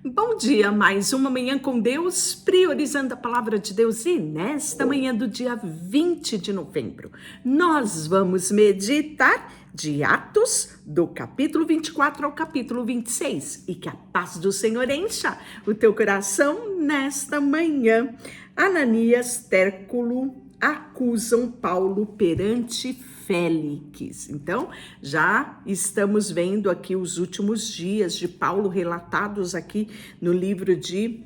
Bom dia, mais uma manhã com Deus, priorizando a palavra de Deus. E nesta manhã do dia 20 de novembro, nós vamos meditar de Atos, do capítulo 24 ao capítulo 26. E que a paz do Senhor encha o teu coração nesta manhã. Ananias, Tértulo acusam Paulo perante Félix. Então, já estamos vendo aqui os últimos dias de Paulo relatados aqui no livro de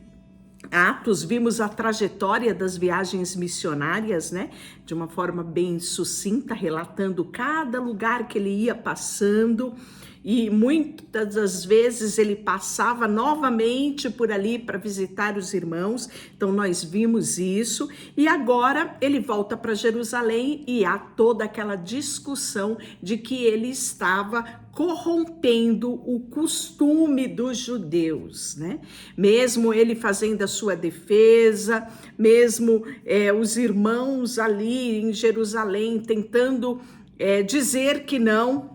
Atos. Vimos a trajetória das viagens missionárias, né? De uma forma bem sucinta, relatando cada lugar que ele ia passando. E muitas das vezes ele passava novamente por ali para visitar os irmãos, então nós vimos isso. E agora ele volta para Jerusalém e há toda aquela discussão de que ele estava corrompendo o costume dos judeus, né? Mesmo ele fazendo a sua defesa, mesmo os irmãos ali em Jerusalém tentando dizer que não.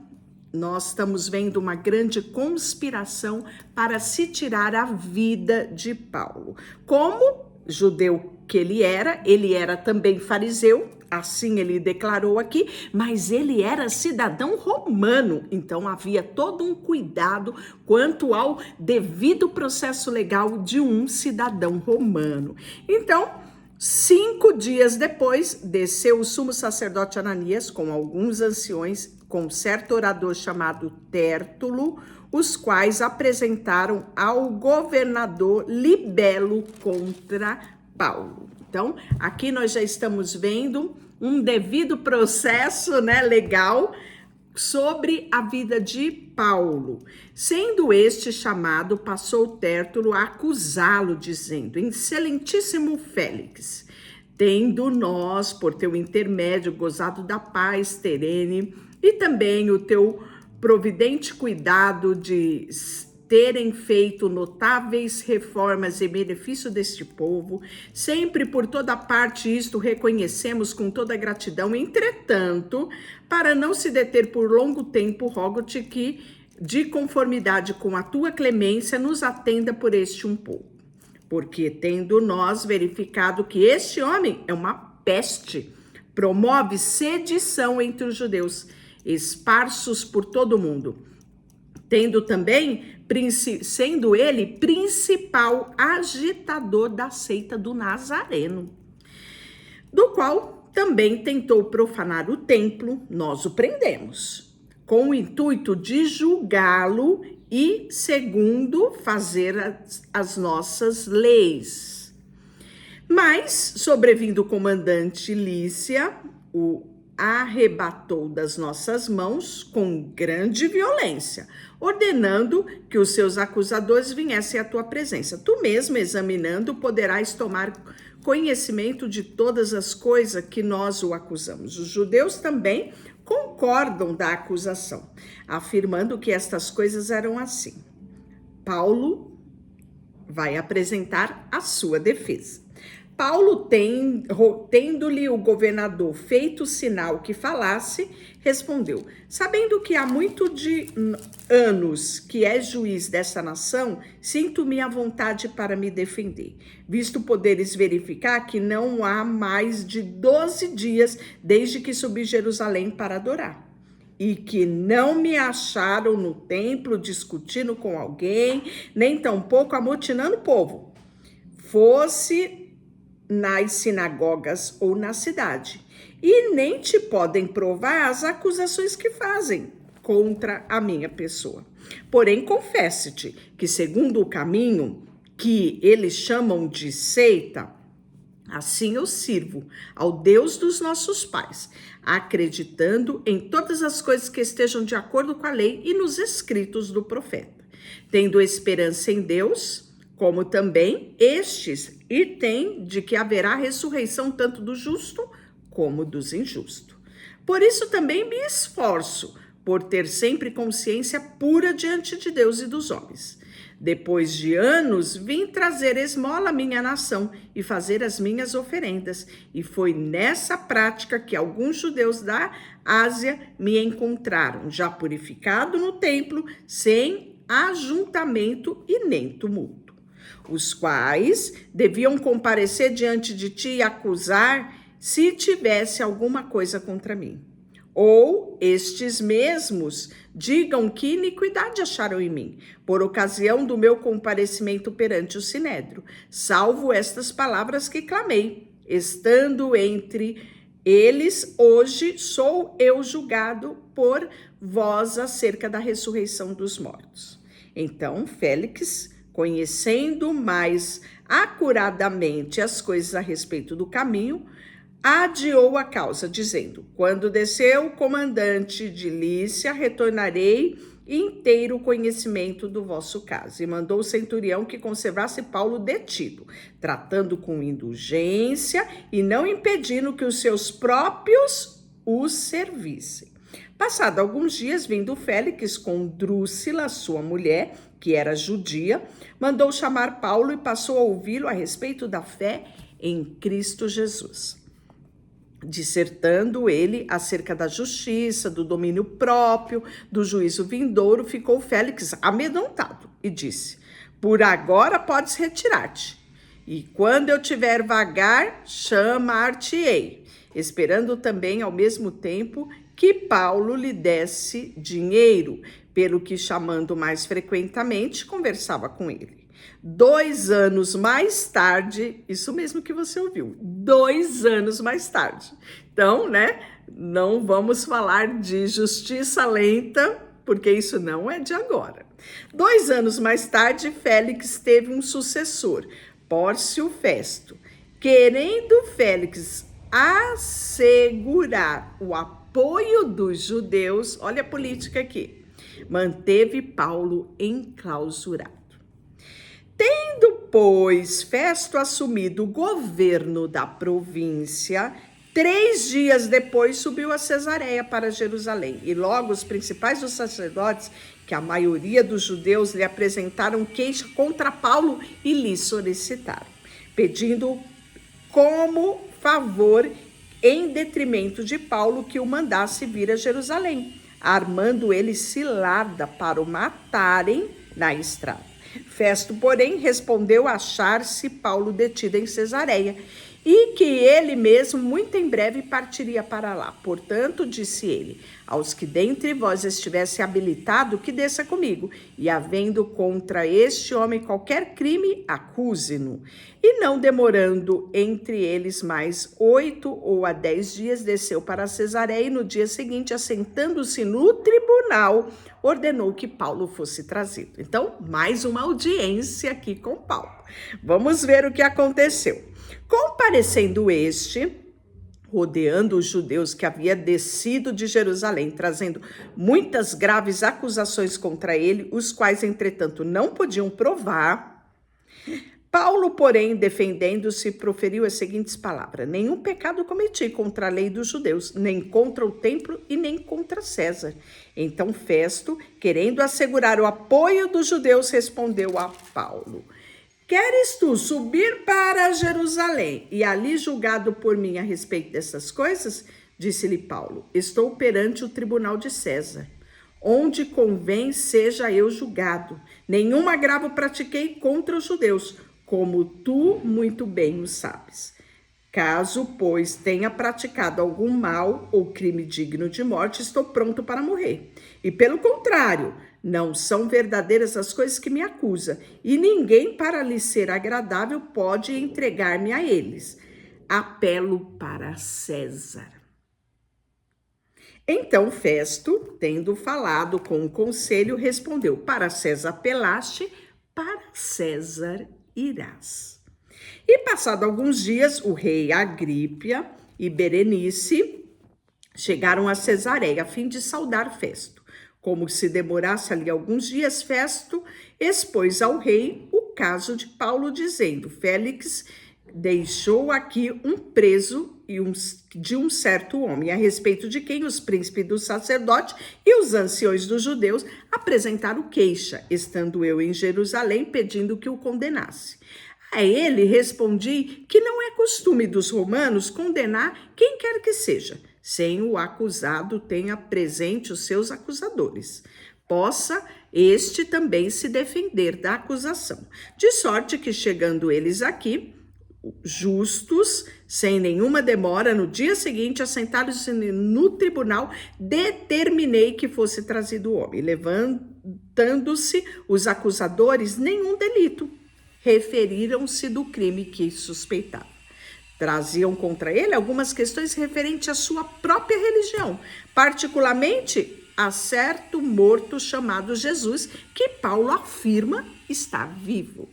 Nós estamos vendo uma grande conspiração para se tirar a vida de Paulo. Como judeu que ele era também fariseu, assim ele declarou aqui, mas ele era cidadão romano, então havia todo um cuidado quanto ao devido processo legal de um cidadão romano. Então, 5 dias depois, desceu o sumo sacerdote Ananias com alguns anciões, com um certo orador chamado Tértulo, os quais apresentaram ao governador libelo contra Paulo. Então, aqui nós já estamos vendo um devido processo, né, legal sobre a vida de Paulo. Sendo este chamado, passou Tértulo a acusá-lo, dizendo: Excelentíssimo Félix, tendo nós, por teu intermédio, gozado da paz terene, e também o teu providente cuidado de terem feito notáveis reformas em benefício deste povo, sempre por toda parte isto reconhecemos com toda gratidão. Entretanto, para não se deter por longo tempo, rogo-te que, de conformidade com a tua clemência, nos atenda por este um pouco. Porque tendo nós verificado que este homem é uma peste, promove sedição entre os judeus, esparsos por todo o mundo, sendo ele principal agitador da seita do Nazareno, do qual também tentou profanar o templo. Nós o prendemos, com o intuito de julgá-lo e, segundo, fazer as nossas leis. Mas, sobrevindo o comandante Lícia, o arrebatou das nossas mãos com grande violência, ordenando que os seus acusadores viessem à tua presença. Tu mesmo, examinando, poderás tomar conhecimento de todas as coisas que nós o acusamos. Os judeus também concordam da acusação, afirmando que estas coisas eram assim. Paulo vai apresentar a sua defesa. Paulo, tendo-lhe o governador feito sinal que falasse, respondeu: sabendo que há muito de anos que és juiz desta nação, sinto-me à vontade para me defender, visto poderes verificar que não há mais de 12 dias desde que subi Jerusalém para adorar, e que não me acharam no templo discutindo com alguém, nem tampouco amotinando o povo, fosse nas sinagogas ou na cidade, e nem te podem provar as acusações que fazem contra a minha pessoa. Porém, confesse-te que, segundo o caminho que eles chamam de seita, assim eu sirvo ao Deus dos nossos pais, acreditando em todas as coisas que estejam de acordo com a lei e nos escritos do profeta, tendo esperança em Deus, como também estes, e tem de que haverá ressurreição tanto do justo como dos injustos. Por isso também me esforço por ter sempre consciência pura diante de Deus e dos homens. Depois de anos, vim trazer esmola à minha nação e fazer as minhas oferendas. E foi nessa prática que alguns judeus da Ásia me encontraram, já purificado no templo, sem ajuntamento e nem tumulto. os quais deviam comparecer diante de ti e acusar se tivesse alguma coisa contra mim. Ou estes mesmos digam que iniquidade acharam em mim, por ocasião do meu comparecimento perante o sinédrio, salvo estas palavras que clamei, estando entre eles, hoje sou eu julgado por vós acerca da ressurreição dos mortos. Então Félix, conhecendo mais acuradamente as coisas a respeito do caminho, adiou a causa, dizendo: quando desceu o comandante de Lícia, retornarei inteiro conhecimento do vosso caso. E mandou o centurião que conservasse Paulo detido, tratando com indulgência e não impedindo que os seus próprios o servissem. Passado alguns dias, vindo Félix com Drúxila, sua mulher, que era judia, mandou chamar Paulo e passou a ouvi-lo a respeito da fé em Cristo Jesus. Dissertando ele acerca da justiça, do domínio próprio, do juízo vindouro, ficou Félix amedrontado e disse: por agora podes retirar-te, e quando eu tiver vagar, chamar-te-ei, esperando também ao mesmo tempo que Paulo lhe desse dinheiro, pelo que, chamando mais frequentemente, conversava com ele. 2 anos mais tarde, isso mesmo que você ouviu, 2 anos mais tarde. Então, não vamos falar de justiça lenta, porque isso não é de agora. 2 anos mais tarde, Félix teve um sucessor, Pórcio Festo. Querendo Félix assegurar o apoio dos judeus, olha a política aqui, manteve Paulo enclausurado. Tendo, pois, Festo assumido o governo da província, 3 dias depois subiu a Cesareia para Jerusalém. E logo os principais dos sacerdotes, que a maioria dos judeus lhe apresentaram queixa contra Paulo e lhe solicitaram, pedindo como favor, em detrimento de Paulo, que o mandasse vir a Jerusalém, armando ele cilada para o matarem na estrada. Festo, porém, respondeu achar-se Paulo detido em Cesareia e que ele mesmo muito em breve partiria para lá. Portanto, disse ele, aos que dentre vós estivesse habilitado, que desça comigo, e havendo contra este homem qualquer crime, acuse-no. E não demorando entre eles mais 8 ou a 10 dias, desceu para Cesareia e no dia seguinte, assentando-se no tribunal, ordenou que Paulo fosse trazido. Então, mais uma audiência aqui com Paulo. Vamos ver o que aconteceu. Comparecendo este, rodeando os judeus que havia descido de Jerusalém, trazendo muitas graves acusações contra ele, os quais, entretanto, não podiam provar, Paulo, porém, defendendo-se, proferiu as seguintes palavras: nenhum pecado cometi contra a lei dos judeus, nem contra o templo e nem contra César. Então Festo, querendo assegurar o apoio dos judeus, respondeu a Paulo: queres tu subir para Jerusalém e ali julgado por mim a respeito dessas coisas? Disse-lhe Paulo: estou perante o tribunal de César, onde convém seja eu julgado. Nenhum agravo pratiquei contra os judeus, como tu muito bem o sabes. Caso, pois, tenha praticado algum mal ou crime digno de morte, estou pronto para morrer. E pelo contrário, não são verdadeiras as coisas que me acusa, e ninguém, para lhe ser agradável, pode entregar-me a eles. Apelo para César. Então Festo, tendo falado com o conselho, respondeu: para César apelaste, para César irás. E passado alguns dias, o rei Agripa e Berenice chegaram a Cesareia a fim de saudar Festo. Como se demorasse ali alguns dias, Festo expôs ao rei o caso de Paulo, dizendo: Félix deixou aqui um preso de um certo homem, a respeito de quem os príncipes do sacerdote e os anciões dos judeus apresentaram queixa, estando eu em Jerusalém pedindo que o condenasse. A ele respondi que não é costume dos romanos condenar quem quer que seja, sem o acusado tenha presente os seus acusadores. possa este também se defender da acusação. De sorte que, chegando eles aqui, justos, sem nenhuma demora, no dia seguinte, assentados no tribunal, determinei que fosse trazido o homem, levantando-se os acusadores, nenhum delito, referiram-se do crime que suspeitavam. Traziam contra ele algumas questões referentes à sua própria religião, particularmente a certo morto chamado Jesus, que Paulo afirma estar vivo.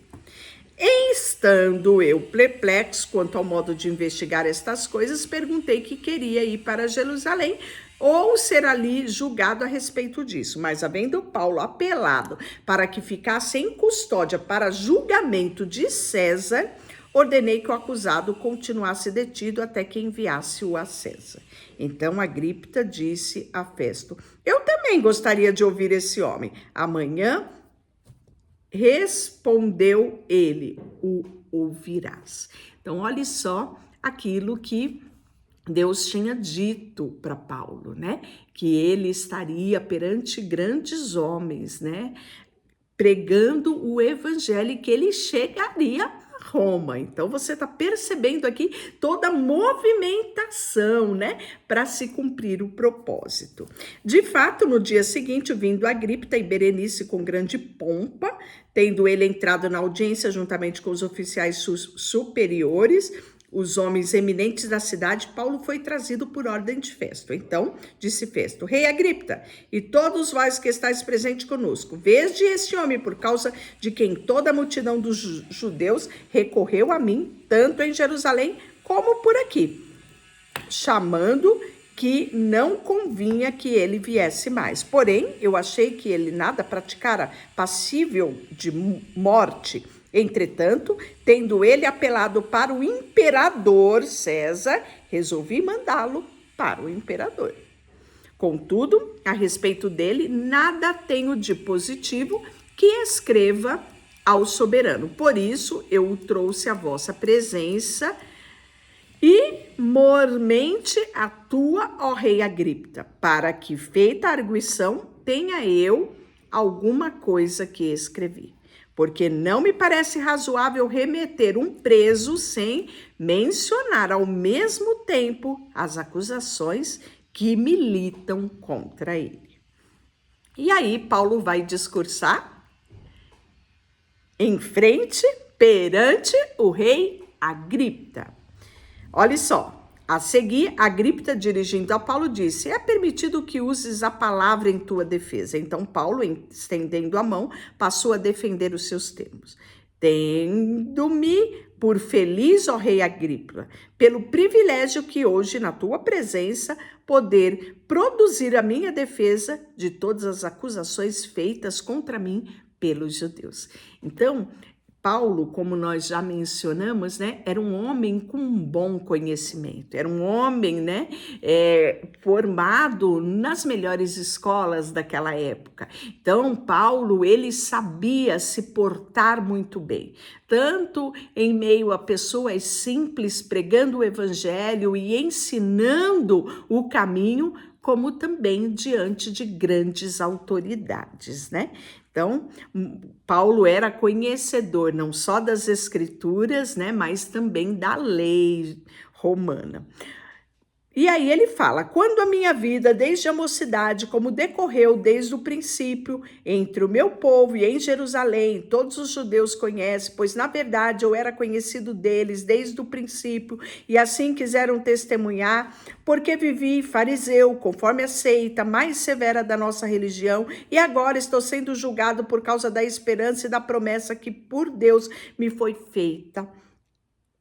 Estando eu perplexo quanto ao modo de investigar estas coisas, perguntei que queria ir para Jerusalém ou ser ali julgado a respeito disso. Mas, havendo Paulo apelado para que ficasse em custódia para julgamento de César, ordenei que o acusado continuasse detido até que enviasse-o a César. Então Agripa disse a Festo: eu também gostaria de ouvir esse homem. Amanhã respondeu ele: o ouvirás. Então, olhe só aquilo que Deus tinha dito para Paulo, né? Que ele estaria perante grandes homens, né? Pregando o evangelho e que ele chegaria a Roma. Então, você está percebendo aqui toda a movimentação, né? Para se cumprir o propósito. De fato, no dia seguinte, vindo Agripa e Berenice com grande pompa, tendo ele entrado na audiência juntamente com os oficiais superiores, os homens eminentes da cidade, Paulo foi trazido por ordem de Festo. Então, disse Festo: Rei Agripa, e todos vós que estáis presentes conosco, vede este homem, por causa de quem toda a multidão dos judeus recorreu a mim, tanto em Jerusalém como por aqui, chamando que não convinha que ele viesse mais. Porém, eu achei que ele nada praticara passível de morte. Entretanto, tendo ele apelado para o imperador César, resolvi mandá-lo para o imperador. Contudo, a respeito dele, nada tenho de positivo que escreva ao soberano. Por isso, eu o trouxe à vossa presença e mormente a tua, ó rei Agripa, para que, feita a arguição, tenha eu alguma coisa que escrevi. Porque não me parece razoável remeter um preso sem mencionar ao mesmo tempo as acusações que militam contra ele. E aí Paulo vai discursar em frente perante o rei Agripa. Olha só. A seguir, Agripa, dirigindo a Paulo, disse: é permitido que uses a palavra em tua defesa. Então Paulo, estendendo a mão, passou a defender os seus termos. Tendo-me por feliz, ó rei Agripa, pelo privilégio que hoje, na tua presença, poder produzir a minha defesa de todas as acusações feitas contra mim pelos judeus. Então, Paulo, como nós já mencionamos, né, era um homem com um bom conhecimento, era um homem, né, formado nas melhores escolas daquela época. Então, Paulo, ele sabia se portar muito bem, tanto em meio a pessoas simples, pregando o evangelho e ensinando o caminho, como também diante de grandes autoridades, né? Então, Paulo era conhecedor não só das escrituras, né, mas também da lei romana. E aí ele fala: quando a minha vida, desde a mocidade, como decorreu desde o princípio, entre o meu povo e em Jerusalém, todos os judeus conhecem, pois na verdade eu era conhecido deles desde o princípio, e assim quiseram testemunhar, porque vivi fariseu, conforme a seita mais severa da nossa religião, e agora estou sendo julgado por causa da esperança e da promessa que por Deus me foi feita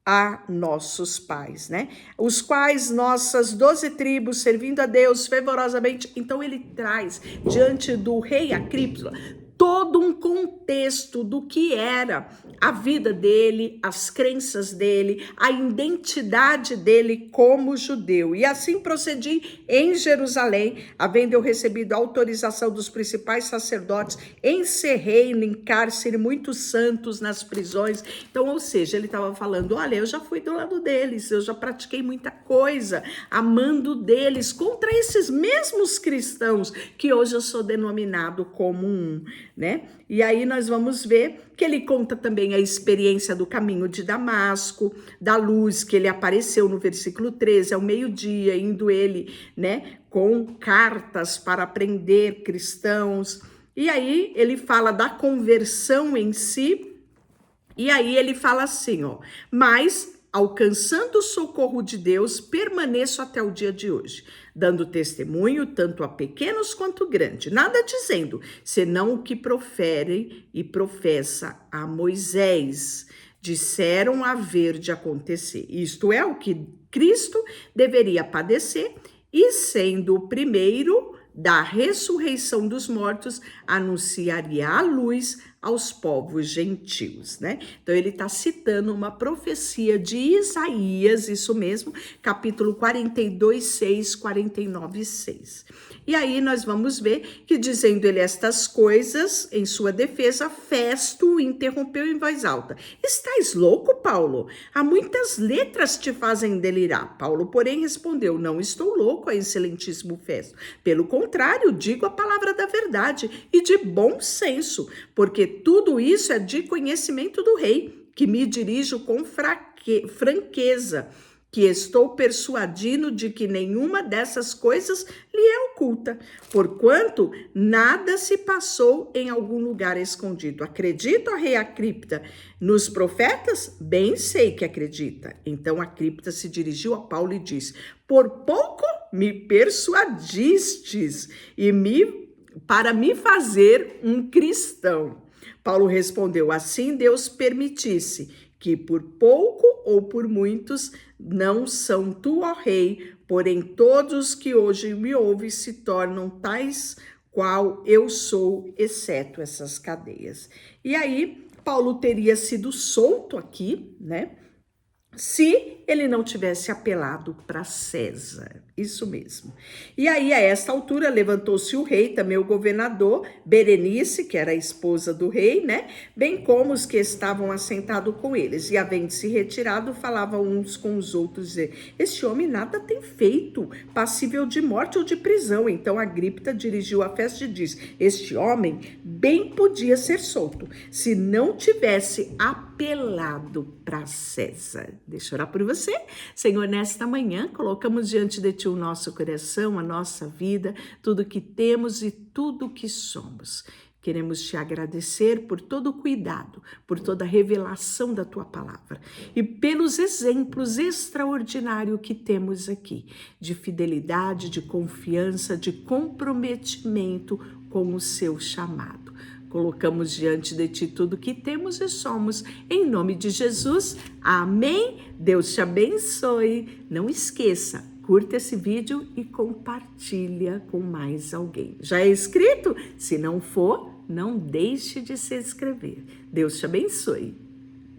a nossos pais, né? Os quais nossas 12 tribos, servindo a Deus fervorosamente. Então ele traz diante do rei Agripa todo um contexto do que era a vida dele, as crenças dele, a identidade dele como judeu. E assim procedi em Jerusalém, havendo eu recebido a autorização dos principais sacerdotes, encerrei em cárcere muitos santos nas prisões. Então, ou seja, ele estava falando, olha, eu já fui do lado deles, eu já pratiquei muita coisa, amando deles, contra esses mesmos cristãos que hoje eu sou denominado como um, né? E aí nós vamos ver que ele conta também a experiência do caminho de Damasco, da luz que ele apareceu no versículo 13, ao meio-dia, indo ele, né, com cartas para prender cristãos. E aí ele fala da conversão em si, e aí ele fala assim, ó, mas alcançando o socorro de Deus, permaneço até o dia de hoje, dando testemunho tanto a pequenos quanto grandes, nada dizendo, senão o que profere e professa a Moisés, disseram haver de acontecer. Isto é, o que Cristo deveria padecer, e sendo o primeiro da ressurreição dos mortos, anunciaria a luz aos povos gentios, né? Então ele está citando uma profecia de Isaías, isso mesmo, capítulo 42, 6, 49, 6. E aí nós vamos ver que, dizendo ele estas coisas, em sua defesa, Festo o interrompeu em voz alta. Estás louco, Paulo? Há muitas letras te fazem delirar. Paulo, porém, respondeu, não estou louco, excelentíssimo Festo. Pelo contrário, digo a palavra da verdade e de bom senso, porque tudo isso é de conhecimento do rei, que me dirijo com franqueza, que estou persuadido de que nenhuma dessas coisas lhe é oculta, porquanto nada se passou em algum lugar escondido. Acredito, ó rei Agripa, nos profetas? Bem sei que acredita. Então Agripa se dirigiu a Paulo e disse, por pouco me persuadistes para me fazer um cristão. Paulo respondeu, assim Deus permitisse que por pouco ou por muitos não são tu, ó rei, porém todos que hoje me ouvem se tornam tais qual eu sou, exceto essas cadeias. E aí, Paulo teria sido solto aqui, né? Se ele não tivesse apelado para César, isso mesmo. E aí, a esta altura, levantou-se o rei, também o governador, Berenice, que era a esposa do rei, né? Bem como os que estavam assentados com eles. E, havendo se retirado, falavam uns com os outros, dizer, este homem nada tem feito, passível de morte ou de prisão. Então, Agripa dirigiu a festa e disse, este homem bem podia ser solto, se não tivesse apelado para César. Deixa eu orar por você. Senhor, nesta manhã, colocamos diante de Ti o nosso coração, a nossa vida, tudo que temos e tudo que somos. Queremos Te agradecer por todo o cuidado, por toda a revelação da Tua palavra e pelos exemplos extraordinários que temos aqui, de fidelidade, de confiança, de comprometimento com o Seu chamado. Colocamos diante de Ti tudo que temos e somos. Em nome de Jesus, amém. Deus te abençoe. Não esqueça, curta esse vídeo e compartilha com mais alguém. Já é inscrito? Se não for, não deixe de se inscrever. Deus te abençoe.